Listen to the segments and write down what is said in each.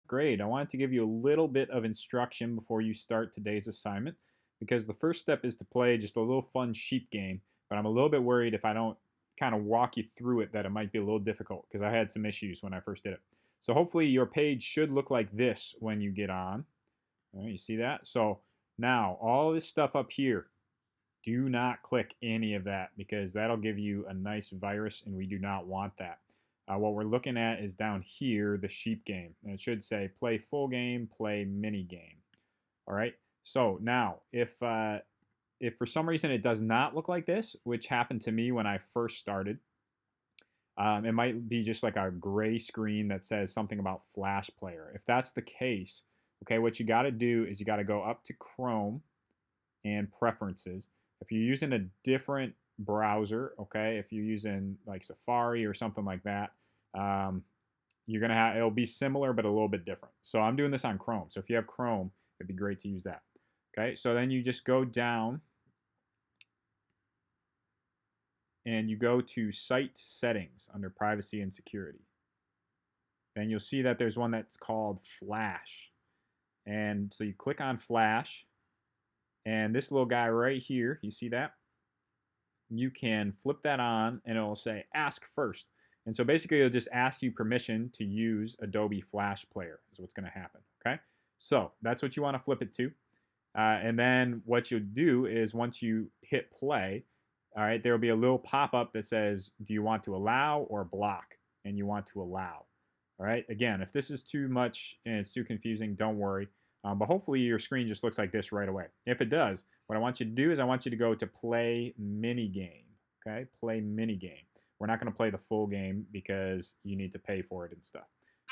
Grade. I wanted to give you a little bit of instruction before you start today's assignment because the first step is to play just a little fun sheep game, but I'm a little bit worried if I don't kind of walk you through it that it might be a little difficult because I had some issues when I first did it. So hopefully your page should look like this when you get on. All right, you see that? So now all this stuff up here, do not click any of that because that'll give you a nice virus and we do not want that. What we're looking at is down here, the sheep game. And it should say play full game, play mini game. All right. So now, if for some reason it does not look like this, which happened to me when I first started, it might be just like a gray screen that says something about Flash Player. If that's the case, okay, what you got to do is you got to go up to Chrome and Preferences. If you're using a different browser, okay, if you're using like Safari or something like that, um, you're gonna have it'll be similar but a little bit different. So I'm doing this on Chrome. So if you have Chrome, it'd be great to use that. Okay, so then you just go down and you go to Site Settings under Privacy and Security. Then you'll see that there's one that's called Flash. And so you click on Flash, and this little guy right here, you see that? You can flip that on and it'll say ask first. And so basically it'll just ask you permission to use Adobe Flash Player is what's going to happen. Okay. So that's what you want to flip it to. And then what you'll do is once you hit play, all right, there'll be a little pop-up that says, do you want to allow or block? And you want to allow. All right. Again, if this is too much and it's too confusing, don't worry. But hopefully your screen just looks like this right away. If it does, what I want you to do is I want you to go to play mini game. Okay, play mini game. We're not going to play the full game because you need to pay for it and stuff.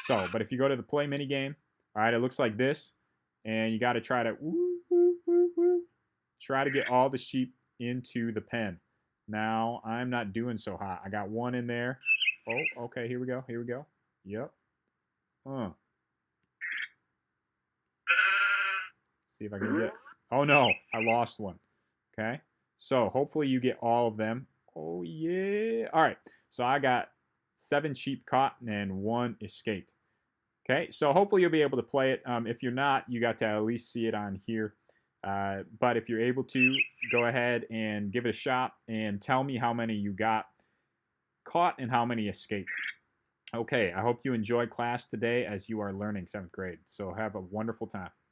So, but if you go to the play mini game, all right, it looks like this, and you got to try to try to get all the sheep into the pen. Now I'm not doing so hot. I got one in there. Oh, okay. Here we go. Here we go. Yep. Huh. See if I can get. Oh no, I lost one. Okay. So hopefully you get all of them. Oh yeah. All right. So I got 7 sheep caught and 1 escaped. Okay. So hopefully you'll be able to play it. If you're not, you got to at least see it on here. But if you're able to, go ahead and give it a shot and tell me how many you got caught and how many escaped. Okay. I hope you enjoyed class today as you are learning 7th grade. So have a wonderful time.